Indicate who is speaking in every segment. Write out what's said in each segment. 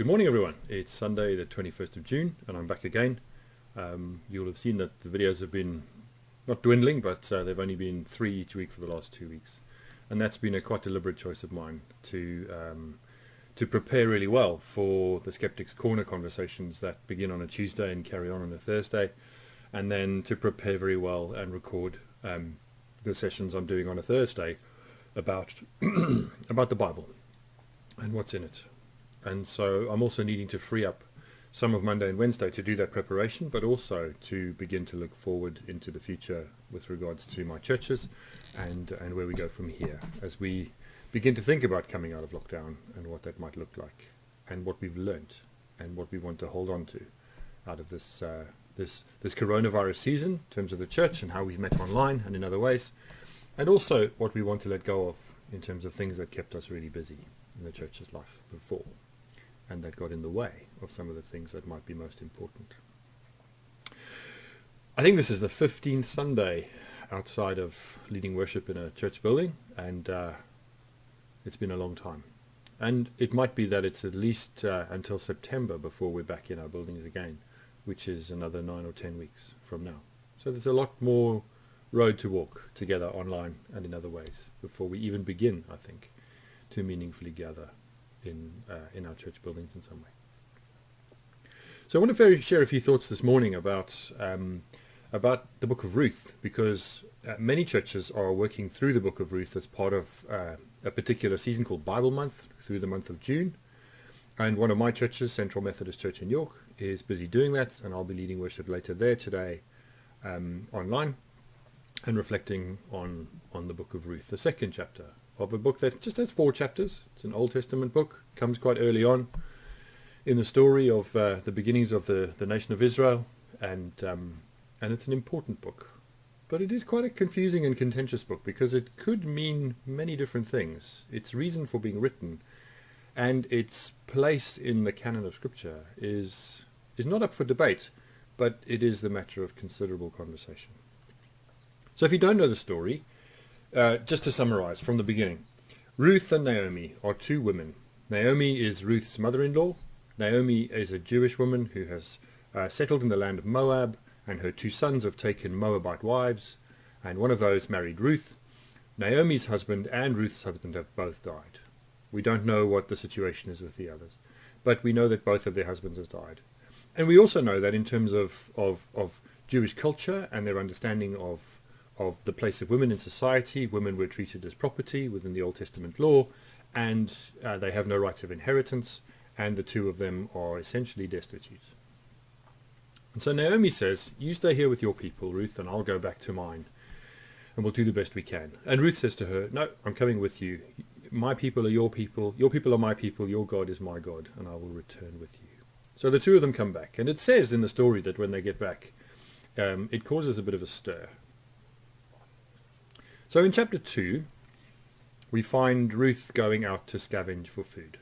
Speaker 1: Good morning, everyone. It's Sunday, the 21st of June, and I'm back again. You'll have seen that the videos have been not dwindling, but they've only been 3 each week for the last 2 weeks. And that's been a quite deliberate choice of mine to prepare really well for the Skeptics Corner conversations that begin on a Tuesday and carry on a Thursday, and then to prepare very well and record the sessions I'm doing on a Thursday about about the Bible and what's in it. And so I'm also needing to free up some of Monday and Wednesday to do that preparation, but also to begin to look forward into the future with regards to my churches and where we go from here as we begin to think about coming out of lockdown and what that might look like and what we've learned and what we want to hold on to out of this this coronavirus season in terms of the church and how we've met online and in other ways, and also what we want to let go of in terms of things that kept us really busy in the church's life before, and that got in the way of some of the things that might be most important. I think this is the 15th Sunday outside of leading worship in a church building, and it's been a long time. And it might be that it's at least until September before we're back in our buildings again, which is another 9 or 10 weeks from now. So there's a lot more road to walk together online and in other ways before we even begin, I think, to meaningfully gather in our church buildings in some way. So I want to share a few thoughts this morning about the book of Ruth, because many churches are working through the book of Ruth as part of a particular season called Bible Month through the month of June. And one of my churches, Central Methodist Church in York, is busy doing that, and I'll be leading worship later there today online and reflecting on the book of Ruth, the second chapter of a book that just has 4 chapters. It's an Old Testament book, comes quite early on in the story of the beginnings of the nation of Israel, and it's an important book. But it is quite a confusing and contentious book because it could mean many different things. Its reason for being written and its place in the canon of Scripture is not up for debate, but it is the matter of considerable conversation. So if you don't know the story, just to summarize from the beginning, Ruth and Naomi are 2 women. Naomi is Ruth's mother-in-law. Naomi is a Jewish woman who has settled in the land of Moab, and her 2 sons have taken Moabite wives, and one of those married Ruth. Naomi's husband and Ruth's husband have both died. We don't know what the situation is with the others, but we know that both of their husbands have died. And we also know that in terms of Jewish culture and their understanding of the place of women in society, women were treated as property within the Old Testament law, and they have no rights of inheritance, and the 2 of them are essentially destitute. And so Naomi says, you stay here with your people, Ruth, and I'll go back to mine, and we'll do the best we can. And Ruth says to her, no, I'm coming with you. My people are your people are my people, your God is my God, and I will return with you. So the 2 of them come back, and it says in the story that when they get back, it causes a bit of a stir. So in chapter 2, we find Ruth going out to scavenge for food.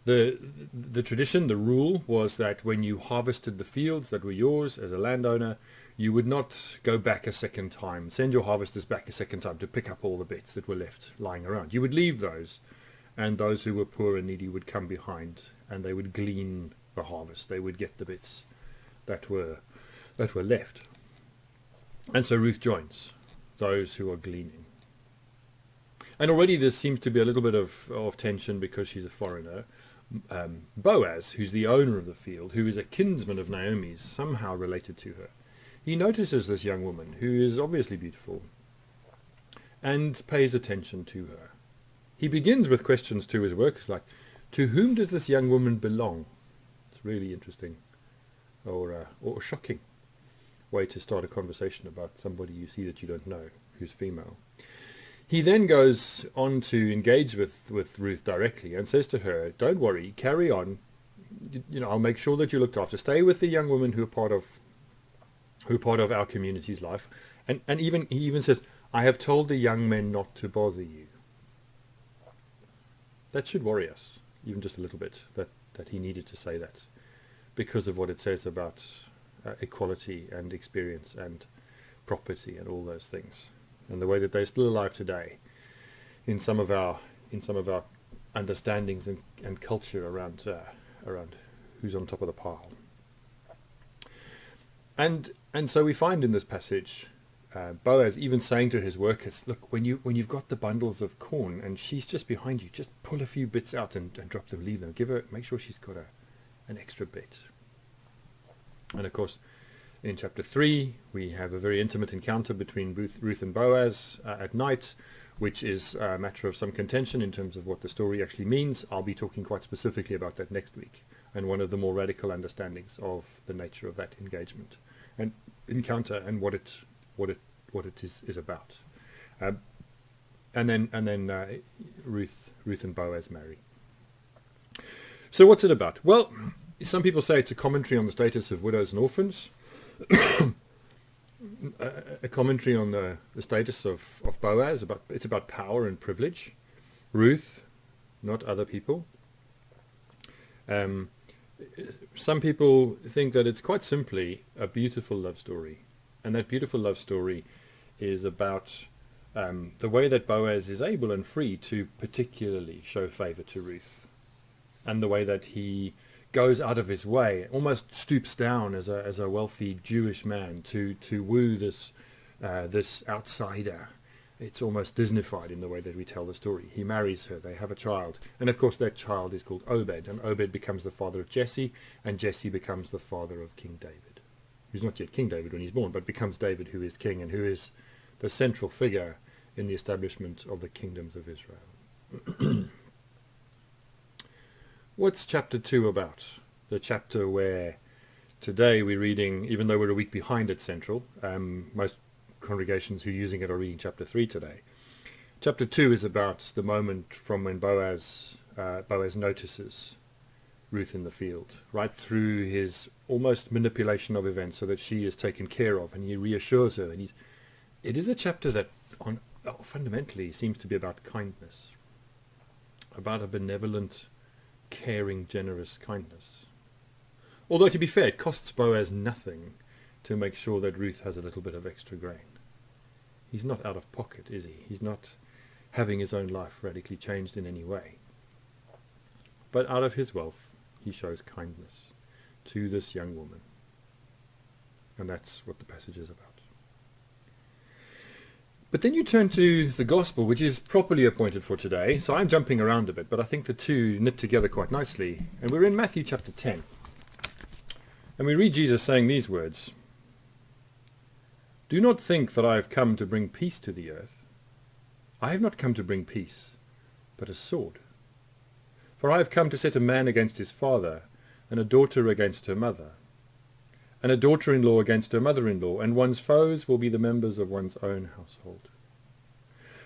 Speaker 1: The tradition, the rule, was that when you harvested the fields that were yours as a landowner, you would not go back a second time, send your harvesters back a second time to pick up all the bits that were left lying around. You would leave those, and those who were poor and needy would come behind, and they would glean the harvest. They would get the bits that were left. And so Ruth joins those who are gleaning. And already there seems to be a little bit of tension because she's a foreigner. Boaz, who's the owner of the field, who is a kinsman of Naomi's, somehow related to her, he notices this young woman, who is obviously beautiful, and pays attention to her. He begins with questions to his workers like, to whom does this young woman belong? It's really interesting or shocking way to start a conversation about somebody you see that you don't know, who's female. He then goes on to engage with Ruth directly and says to her, don't worry, carry on. I'll make sure that you're looked after. Stay with the young women who are part of our community's life. And he even says, I have told the young men not to bother you. That should worry us, even just a little bit, that he needed to say that, because of what it says about equality and experience and property and all those things, and the way that they're still alive today in some of our understandings and culture around around who's on top of the pile. And so we find in this passage Boaz even saying to his workers, look, when you've got the bundles of corn and she's just behind you, just pull a few bits out and drop them, leave them. Make sure she's got an extra bit. And of course, in chapter 3, we have a very intimate encounter between Ruth and Boaz at night, which is a matter of some contention in terms of what the story actually means. I'll be talking quite specifically about that next week, and one of the more radical understandings of the nature of that engagement and encounter and what it is about. And then Ruth and Boaz marry. So what's it about? Well, some people say it's a commentary on the status of widows and orphans. A commentary on the status of Boaz. It's about power and privilege. Ruth, not other people. Some people think that it's quite simply a beautiful love story. And that beautiful love story is about the way that Boaz is able and free to particularly show favor to Ruth. And the way that he goes out of his way, almost stoops down as a wealthy Jewish man to woo this outsider. It's almost Disneyfied in the way that we tell the story. He marries her, they have a child, and of course that child is called Obed, and Obed becomes the father of Jesse, and Jesse becomes the father of King David, who's not yet King David when he's born, but becomes David, who is king and who is the central figure in the establishment of the kingdoms of Israel. What's chapter 2 about? The chapter where today we're reading, even though we're a week behind at Central, most congregations who are using it are reading chapter 3 today. Chapter 2 is about the moment from when Boaz notices Ruth in the field, right through his almost manipulation of events so that she is taken care of, and he reassures her. And it is a chapter that fundamentally seems to be about kindness, about a benevolent, caring, generous kindness. Although, to be fair, it costs Boaz nothing to make sure that Ruth has a little bit of extra grain. He's not out of pocket, is he? He's not having his own life radically changed in any way. But out of his wealth, he shows kindness to this young woman. And that's what the passage is about. But then you turn to the gospel, which is properly appointed for today. So I'm jumping around a bit, but I think the two knit together quite nicely. And we're in Matthew chapter 10. And we read Jesus saying these words, "Do not think that I have come to bring peace to the earth. I have not come to bring peace, but a sword. For I have come to set a man against his father, and a daughter against her mother, and a daughter-in-law against her mother-in-law, and one's foes will be the members of one's own household.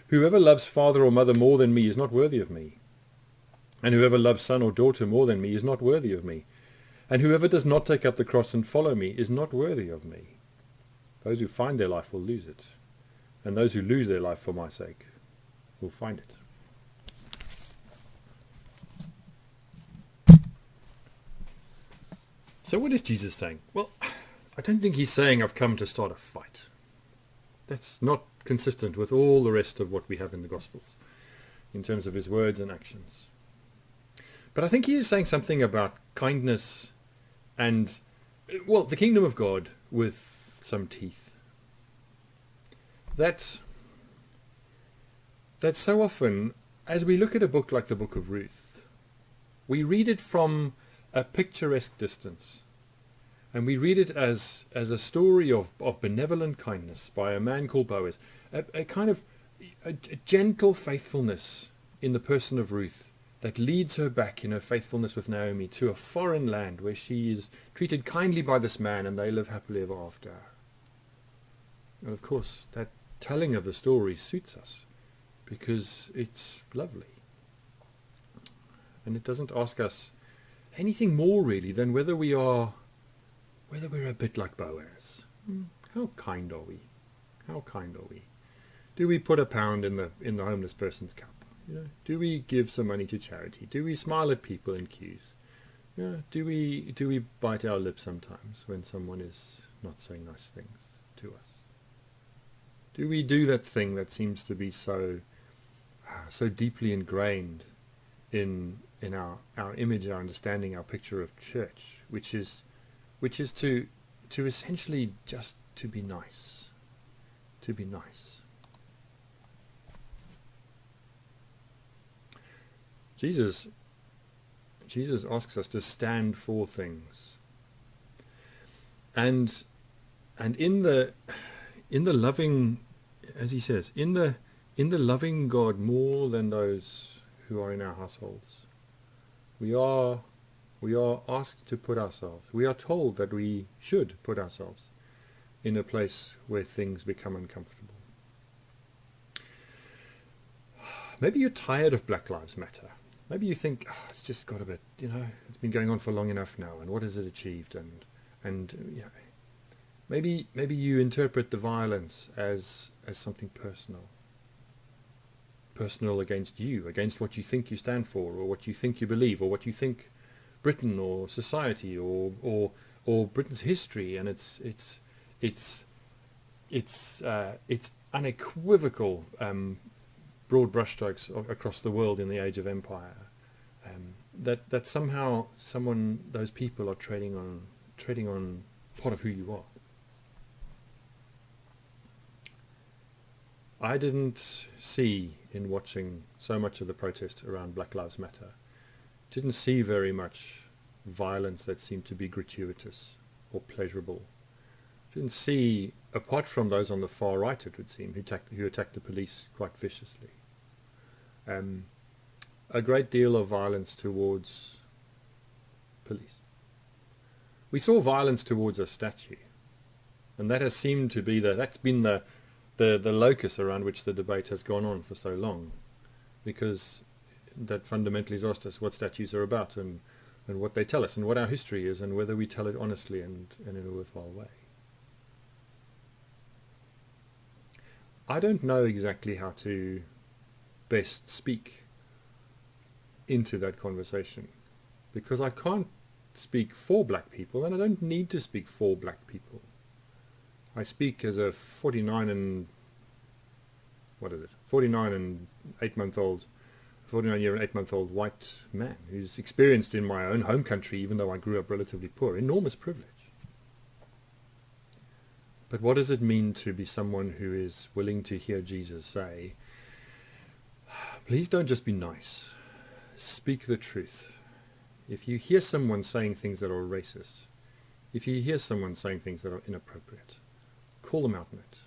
Speaker 1: Whoever loves father or mother more than me is not worthy of me, and whoever loves son or daughter more than me is not worthy of me, and whoever does not take up the cross and follow me is not worthy of me. Those who find their life will lose it, and those who lose their life for my sake will find it." So what is Jesus saying? Well, I don't think he's saying I've come to start a fight. That's not consistent with all the rest of what we have in the Gospels in terms of his words and actions. But I think he is saying something about kindness and, well, the kingdom of God with some teeth. That so often, as we look at a book like the book of Ruth, we read it from a picturesque distance. And we read it as a story of benevolent kindness by a man called Boaz, a kind of a gentle faithfulness in the person of Ruth that leads her back in her faithfulness with Naomi to a foreign land where she is treated kindly by this man and they live happily ever after. And of course, that telling of the story suits us because it's lovely. And it doesn't ask us anything more really than whether we're a bit like Boaz. How kind are we? How kind are we? Do we put £1 in the homeless person's cup? Do we give some money to charity? Do we smile at people in queues? Do we bite our lips sometimes when someone is not saying nice things to us? Do we do that thing that seems to be so deeply ingrained in in our image, our understanding, our picture of church, which is to essentially just to be nice, to be nice. Jesus asks us to stand for things, and in the loving, as he says, in the loving God more than those who are in our households, we are asked to put ourselves, we are told that we should put ourselves in a place where things become uncomfortable. Maybe you're tired of Black Lives Matter. Maybe you think, it's just got a bit, it's been going on for long enough now, and what has it achieved? And maybe you interpret the violence as something personal against you, against what you think you stand for, or what you think you believe, or what you think Britain or society or Britain's history, and it's unequivocal broad brushstrokes across the world in the age of empire, that somehow those people are trading on part of who you are. I didn't see, in watching so much of the protest around Black Lives Matter, didn't see very much violence that seemed to be gratuitous or pleasurable. Didn't see, apart from those on the far right, it would seem, who attacked the police quite viciously, a great deal of violence towards police. We saw violence towards a statue, and that has seemed to be that's been the locus around which the debate has gone on for so long, because that fundamentally has asked us what statues are about and what they tell us and what our history is and whether we tell it honestly and in a worthwhile way. I don't know exactly how to best speak into that conversation, because I can't speak for black people, and I don't need to speak for black people. I speak as a 49 and 49-year and 8-month-old white man who's experienced in my own home country, even though I grew up relatively poor, enormous privilege. But what does it mean to be someone who is willing to hear Jesus say, please don't just be nice, speak the truth. If you hear someone saying things that are racist, if you hear someone saying things that are inappropriate, call them out on it.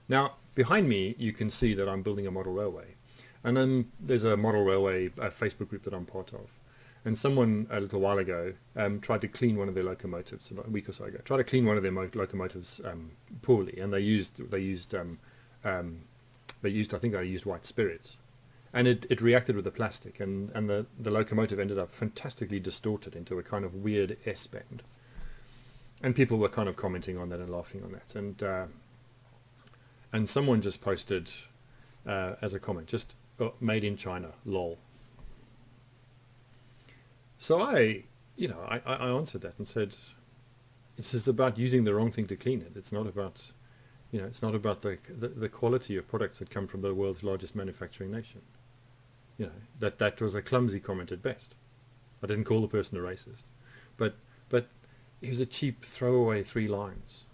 Speaker 1: Now, behind me, you can see that I'm building a model railway. And then there's a model railway Facebook group that I'm part of. And someone a little while ago tried to clean one of their locomotives, a week or so ago, tried to clean one of their locomotives poorly. And they used white spirits. And it reacted with the plastic. And the locomotive ended up fantastically distorted into a kind of weird S-bend. And people were kind of commenting on that and laughing on that. And someone just posted as a comment, just made in China, lol. So I answered that and said, this is about using the wrong thing to clean it. It's not about, the quality of products that come from the world's largest manufacturing nation. That was a clumsy comment at best. I didn't call the person a racist, but it was a cheap throwaway 3 words.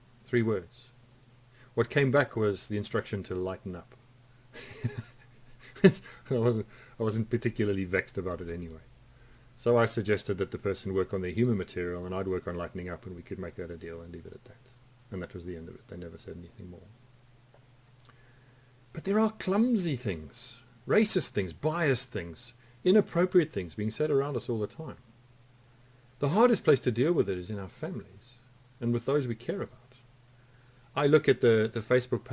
Speaker 1: What came back was the instruction to lighten up. I wasn't particularly vexed about it anyway. So I suggested that the person work on their human material and I'd work on lightening up, and we could make that a deal and leave it at that. And that was the end of it. They never said anything more. But there are clumsy things, racist things, biased things, inappropriate things being said around us all the time. The hardest place to deal with it is in our families and with those we care about. I look at the Facebook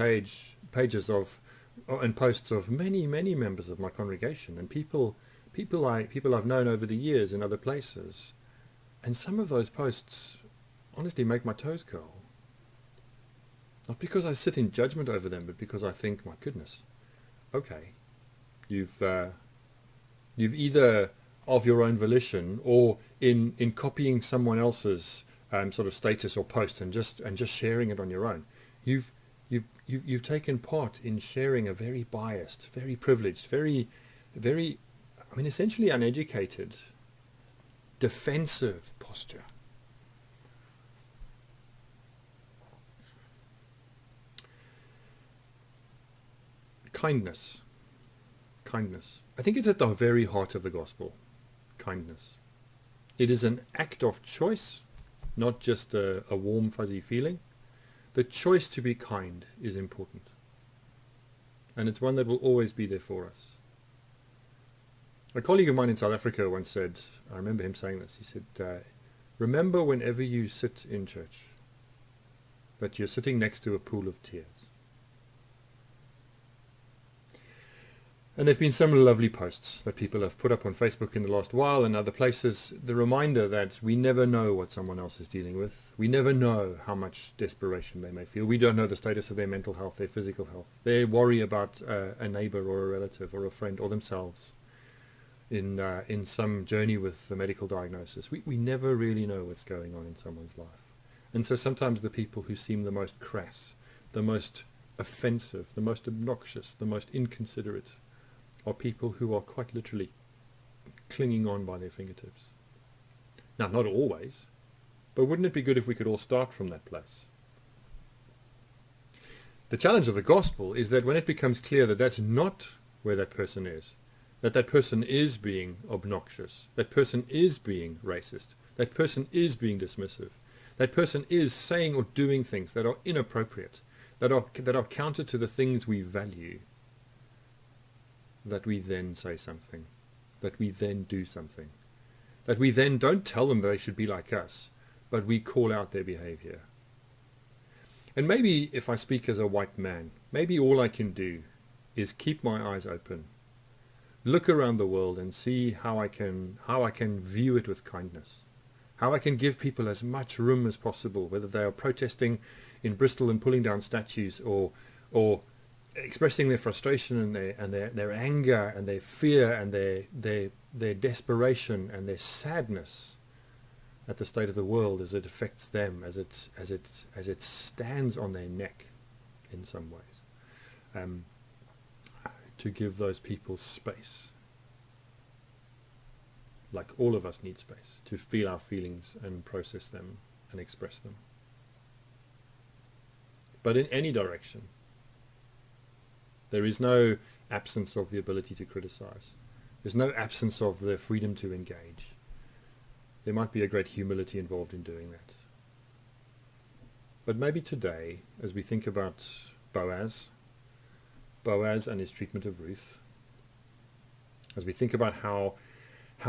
Speaker 1: pages of and posts of many members of my congregation and people I've known over the years in other places, and some of those posts honestly make my toes curl. Not because I sit in judgment over them, but because I think, my goodness, okay, you've either of your own volition or in copying someone else's sort of status or post and just sharing it on your own, you've taken part in sharing a very biased, very privileged, very I mean, essentially uneducated, defensive posture. Kindness. Kindness. I think it's at the very heart of the gospel. Kindness. It is an act of choice, not just a warm, fuzzy feeling. The choice to be kind is important. And it's one that will always be there for us. A colleague of mine in South Africa once said, I remember him saying this, he said, remember whenever you sit in church, that you're sitting next to a pool of tears. And there have been some lovely posts that people have put up on Facebook in the last while and other places. The reminder that we never know what someone else is dealing with. We never know how much desperation they may feel. We don't know the status of their mental health, their physical health. They worry about a neighbor or a relative or a friend or themselves in some journey with the medical diagnosis. We never really know what's going on in someone's life. And so sometimes the people who seem the most crass, the most offensive, the most obnoxious, the most inconsiderate, are people who are quite literally clinging on by their fingertips. Now, not always, but wouldn't it be good if we could all start from that place? The challenge of the gospel is that when it becomes clear that that's not where that person is, that person is being obnoxious, that person is being racist, that person is being dismissive, that person is saying or doing things that are inappropriate, that are counter to the things we value, that we then say something, that we then do something, that we then don't tell them they should be like us, but we call out their behavior. And maybe if I speak as a white man, maybe all I can do is keep my eyes open, look around the world and see how I can view it with kindness, how I can give people as much room as possible, whether they are protesting in Bristol and pulling down statues or expressing their frustration and their anger and their fear and their desperation and their sadness at the state of the world as it affects them, as it stands on their neck in some ways, to give those people space, like all of us need space to feel our feelings and process them and express them. But in any direction, there is no absence of the ability to criticize. There's no absence of the freedom to engage. There might be a great humility involved in doing that. But maybe today, as we think about Boaz and his treatment of Ruth, as we think about how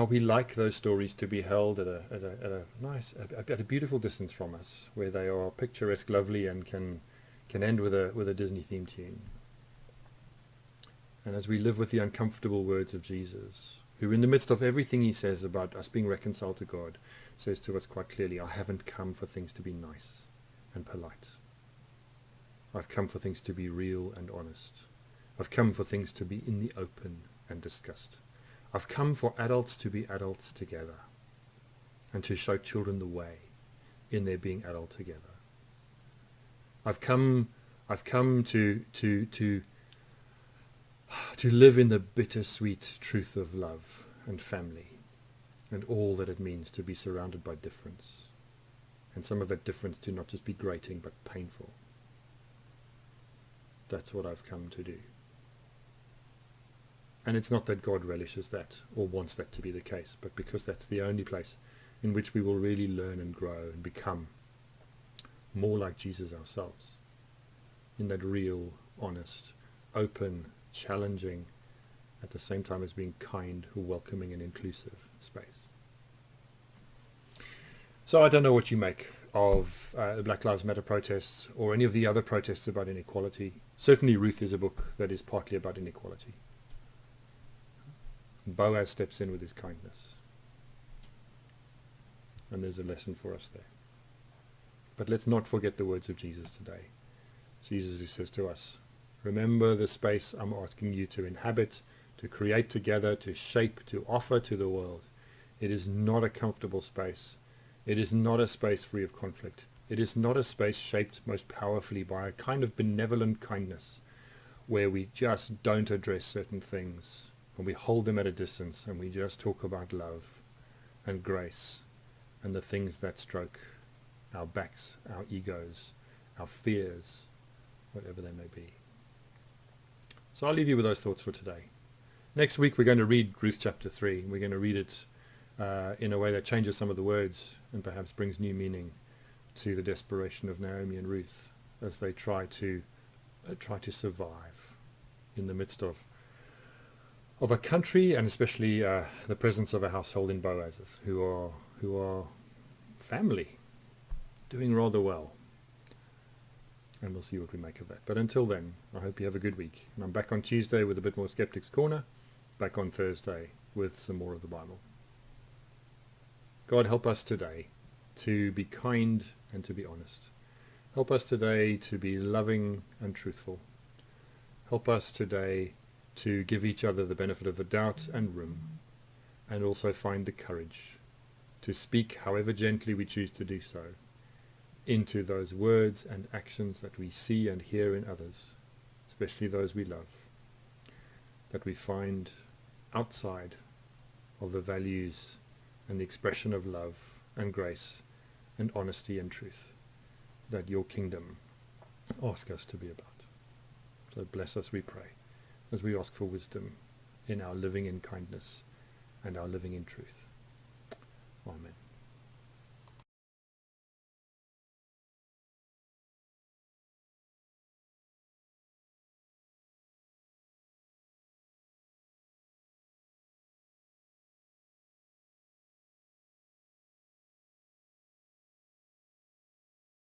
Speaker 1: we like those stories to be held at a beautiful distance from us, where they are picturesque, lovely, and can end with a Disney theme tune. And as we live with the uncomfortable words of Jesus, who in the midst of everything he says about us being reconciled to God, says to us quite clearly, I haven't come for things to be nice and polite. I've come for things to be real and honest. I've come for things to be in the open and discussed. I've come for adults to be adults together and to show children the way in their being adult together. I've come to live in the bittersweet truth of love and family and all that it means to be surrounded by difference, and some of that difference to not just be grating but painful. That's what I've come to do. And it's not that God relishes that or wants that to be the case, but because that's the only place in which we will really learn and grow and become more like Jesus ourselves, in that real, honest, open, challenging, at the same time as being kind, welcoming and inclusive space. So I don't know what you make of the Black Lives Matter protests or any of the other protests about inequality. Certainly Ruth is a book that is partly about inequality. Boaz steps in with his kindness. And there's a lesson for us there. But let's not forget the words of Jesus today. Jesus who says to us, remember the space I'm asking you to inhabit, to create together, to shape, to offer to the world. It is not a comfortable space. It is not a space free of conflict. It is not a space shaped most powerfully by a kind of benevolent kindness where we just don't address certain things when we hold them at a distance and we just talk about love and grace and the things that stroke our backs, our egos, our fears, whatever they may be. So I'll leave you with those thoughts for today. Next week we're going to read Ruth chapter 3. We're going to read it in a way that changes some of the words and perhaps brings new meaning to the desperation of Naomi and Ruth as they try to survive in the midst of a country, and especially the presence of a household in Boaz's, who are family, doing rather well. And we'll see what we make of that. But until then, I hope you have a good week. And I'm back on Tuesday with a bit more Skeptics Corner, back on Thursday with some more of the Bible. God, help us today to be kind and to be honest. Help us today to be loving and truthful. Help us today to give each other the benefit of the doubt and room, and also find the courage to speak, however gently we choose to do so, into those words and actions that we see and hear in others, especially those we love, that we find outside of the values and the expression of love and grace and honesty and truth that your kingdom asks us to be about. So bless us, we pray, as we ask for wisdom in our living in kindness and our living in truth. Amen.